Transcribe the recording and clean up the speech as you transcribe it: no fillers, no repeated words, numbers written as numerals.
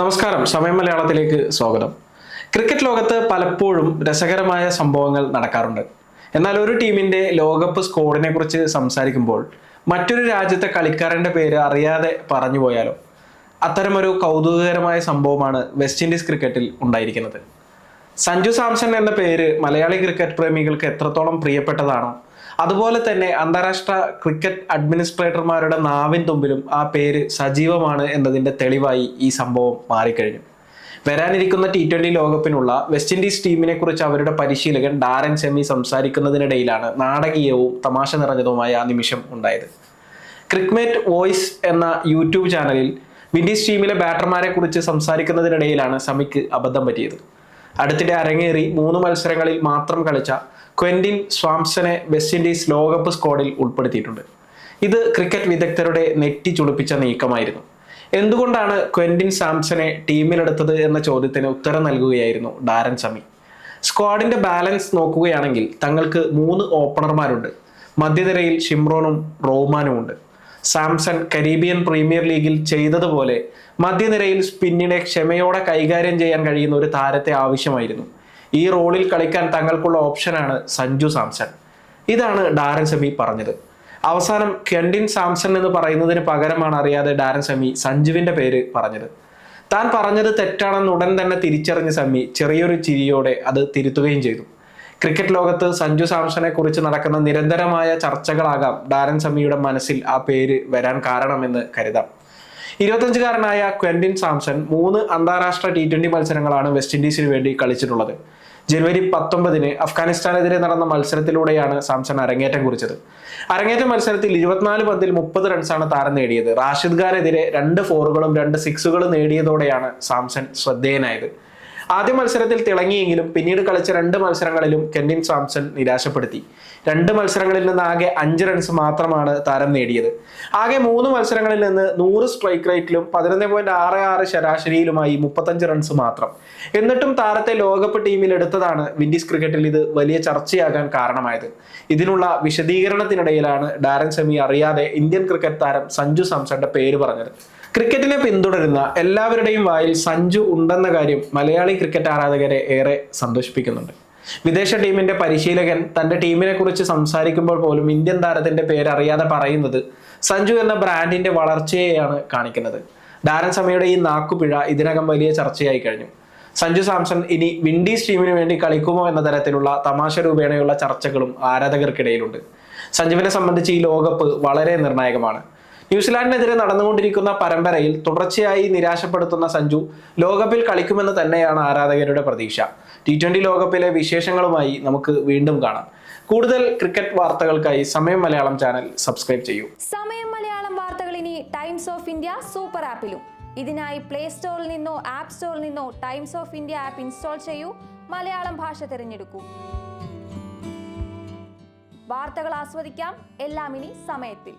നമസ്കാരം, സമയം മലയാളത്തിലേക്ക് സ്വാഗതം. ക്രിക്കറ്റ് ലോകത്ത് പലപ്പോഴും രസകരമായ സംഭവങ്ങൾ നടക്കാറുണ്ട്. എന്നാൽ ഒരു ടീമിന്റെ ലോകകപ്പ് സ്കോഡിനെ കുറിച്ച് സംസാരിക്കുമ്പോൾ മറ്റൊരു രാജ്യത്തെ കളിക്കാരന്റെ പേര് അറിയാതെ പറഞ്ഞു പോയാലോ? അത്തരമൊരു കൗതുകകരമായ സംഭവമാണ് വെസ്റ്റ് ഇൻഡീസ് ക്രിക്കറ്റിൽ ഉണ്ടായിരിക്കുന്നത്. സഞ്ജു സാംസൺ എന്ന പേര് മലയാളി ക്രിക്കറ്റ് പ്രേമികൾക്ക് എത്രത്തോളം പ്രിയപ്പെട്ടതാണോ, അതുപോലെ തന്നെ അന്താരാഷ്ട്ര ക്രിക്കറ്റ് അഡ്മിനിസ്ട്രേറ്റർമാരുടെ നാവിൻ തുമ്പിലും ആ പേര് സജീവമാണ് എന്നതിന്റെ തെളിവായി ഈ സംഭവം മാറിക്കഴിഞ്ഞു. വരാനിരിക്കുന്ന T20 ലോകകപ്പിനുള്ള വെസ്റ്റ് ഇൻഡീസ് ടീമിനെ കുറിച്ച് അവരുടെ പരിശീലകൻ ഡാരൻ സെമി സംസാരിക്കുന്നതിനിടയിലാണ് നാടകീയവും തമാശ നിറഞ്ഞതുമായ ആ നിമിഷം ഉണ്ടായത്. ക്രിക്മേറ്റ് വോയിസ് എന്ന യൂട്യൂബ് ചാനലിൽ വിൻഡീസ് ടീമിലെ ബാറ്റർമാരെ കുറിച്ച് സംസാരിക്കുന്നതിനിടയിലാണ് സമിക്ക് അബദ്ധം പറ്റിയത്. അടുത്തിടെ അരങ്ങേറി 3 മത്സരങ്ങളിൽ മാത്രം കളിച്ച ക്വെന്റിൻ സ്വാംസനെ വെസ്റ്റ് ഇൻഡീസ് ലോകകപ്പ് സ്ക്വാഡിൽ ഉൾപ്പെടുത്തിയിട്ടുണ്ട്. ഇത് ക്രിക്കറ്റ് വിദഗ്ധരുടെ നെറ്റി ചുളിപ്പിച്ച നീക്കമായിരുന്നു. എന്തുകൊണ്ടാണ് ക്വെന്റിൻ സാംസനെ ടീമിലെടുത്തത് എന്ന ചോദ്യത്തിന് ഉത്തരം നൽകുകയായിരുന്നു ഡാരൻ സമി. സ്ക്വാഡിന്റെ ബാലൻസ് നോക്കുകയാണെങ്കിൽ തങ്ങൾക്ക് 3 ഓപ്പണർമാരുണ്ട്. മധ്യനിരയിൽ ഷിംറോണും റോമാനും ഉണ്ട്. സാംസൺ കരീബിയൻ പ്രീമിയർ ലീഗിൽ ചെയ്തതുപോലെ മധ്യനിരയിൽ സ്പിന്നിനെ ക്ഷമയോടെ കൈകാര്യം ചെയ്യാൻ കഴിയുന്ന ഒരു താരത്തെ ആവശ്യമായിരുന്നു. ഈ റോളിൽ കളിക്കാൻ തങ്ങൾക്കുള്ള ഓപ്ഷനാണ് സഞ്ജു സാംസൺ. ഇതാണ് ഡാരൻ സെമി പറഞ്ഞത്. അവസാനം ക്വെന്റിൻ സാംസൺ എന്ന് പറയുന്നതിന് പകരമാണ് അറിയാതെ ഡാരൻ സെമി സഞ്ജുവിന്റെ പേര് പറഞ്ഞത്. താൻ പറഞ്ഞത് തെറ്റാണെന്ന് ഉടൻ തന്നെ തിരിച്ചറിഞ്ഞ സെമി ചെറിയൊരു ചിരിയോടെ അത് തിരുത്തുകയും ചെയ്തു. ക്രിക്കറ്റ് ലോകത്ത് സഞ്ജു സാംസനെ കുറിച്ച് നടക്കുന്ന നിരന്തരമായ ചർച്ചകളാകാം ഡാരൻ സെമിയുടെ മനസ്സിൽ ആ പേര് വരാൻ കാരണമെന്ന് കരുതാം. 25-കാരനായ ക്വെന്റിൻ സാംസൺ 3 അന്താരാഷ്ട്ര T20 മത്സരങ്ങളാണ് വെസ്റ്റ് ഇൻഡീസിന് വേണ്ടി കളിച്ചിട്ടുള്ളത്. ജനുവരി 19 അഫ്ഗാനിസ്ഥാനെതിരെ നടന്ന മത്സരത്തിലൂടെയാണ് സാംസൺ അരങ്ങേറ്റം കുറിച്ചത്. അരങ്ങേറ്റ മത്സരത്തിൽ 24 പന്തിൽ 30 റൺസാണ് താരം നേടിയത്. റാഷിദ് ഖാനെതിരെ 2 4കളും 2 6കളും നേടിയതോടെയാണ് സാംസൺ ശ്രദ്ധേയനായത്. ആദ്യ മത്സരത്തിൽ തിളങ്ങിയെങ്കിലും പിന്നീട് കളിച്ച 2 മത്സരങ്ങളിലും ക്വെന്റിൻ സാംസൺ നിരാശപ്പെടുത്തി. 2 മത്സരങ്ങളിൽ നിന്ന് ആകെ 5 റൺസ് മാത്രമാണ് താരം നേടിയത്. ആകെ 3 മത്സരങ്ങളിൽ നിന്ന് 100 സ്ട്രൈക്ക് റേറ്റിലും 11.66 ശരാശരിയിലുമായി 35 റൺസ് മാത്രം. എന്നിട്ടും താരത്തെ ലോകകപ്പ് ടീമിൽ എടുത്തതാണ് വിൻഡീസ് ക്രിക്കറ്റിൽ ഇത് വലിയ ചർച്ചയാകാൻ കാരണമായത്. ഇതിനുള്ള വിശദീകരണത്തിനിടയിലാണ് ഡാരൻ സെമി അറിയാതെ ഇന്ത്യൻ ക്രിക്കറ്റ് താരം സഞ്ജു സാംസന്റെ പേര് പറഞ്ഞത്. ക്രിക്കറ്റിനെ പിന്തുടരുന്ന എല്ലാവരുടെയും വായിൽ സഞ്ജു ഉണ്ടെന്ന കാര്യം മലയാളി ക്രിക്കറ്റ് ആരാധകരെ ഏറെ സന്തോഷിപ്പിക്കുന്നുണ്ട്. വിദേശ ടീമിന്റെ പരിശീലകൻ തന്റെ ടീമിനെ കുറിച്ച് സംസാരിക്കുമ്പോൾ പോലും ഇന്ത്യൻ താരത്തിന്റെ പേര് അറിയാതെ പറയുന്നത് സഞ്ജു എന്ന ബ്രാൻഡിന്റെ വളർച്ചയെയാണ് കാണിക്കുന്നത്. ഡാരൻ സെമിയുടെ ഈ നാക്കുപിഴ ഇതിനകം വലിയ ചർച്ചയായി കഴിഞ്ഞു. സഞ്ജു സാംസൺ ഇനി വിൻഡീസ് ടീമിന് വേണ്ടി കളിക്കുമോ എന്ന തരത്തിലുള്ള തമാശ രൂപേണയുള്ള ചർച്ചകളും ആരാധകർക്കിടയിലുണ്ട്. സഞ്ജുവിനെ സംബന്ധിച്ച് ഈ ലോകകപ്പ് വളരെ നിർണായകമാണ്. ന്യൂസിലാൻഡിനെതിരെ നടന്നുകൊണ്ടിരിക്കുന്ന പരമ്പരയിൽ തുടർച്ചയായി നിരാശപ്പെടുത്തുന്ന സഞ്ജു ലോകകപ്പിൽ കളിക്കുമെന്ന് തന്നെയാണ് ആരാധകരുടെ പ്രതീക്ഷ. T20 ലോകകപ്പിലെ വിശേഷങ്ങളുമായി നമുക്ക് വീണ്ടും കാണാം. കൂടുതൽ ക്രിക്കറ്റ് വാർത്തകൾക്കായി സമയം മലയാളം ചാനൽ സബ്സ്ക്രൈബ് ചെയ്യൂ. സമയം മലയാളം വാർത്തകൾ ഇനി ടൈംസ് ഓഫ് ഇന്ത്യ സൂപ്പർ ആപ്പിലും. ഇതിനായി പ്ലേ സ്റ്റോറിൽ നിന്നോ ആപ്പ് സ്റ്റോറിൽ നിന്നോ times of India app install ചെയ്യൂ. മലയാളം ഭാഷ തിരഞ്ഞെടുക്കൂ. വാർത്തകൾ ആസ്വദിക്കാം. എല്ലാം ഇനി സമയത്തിൽ.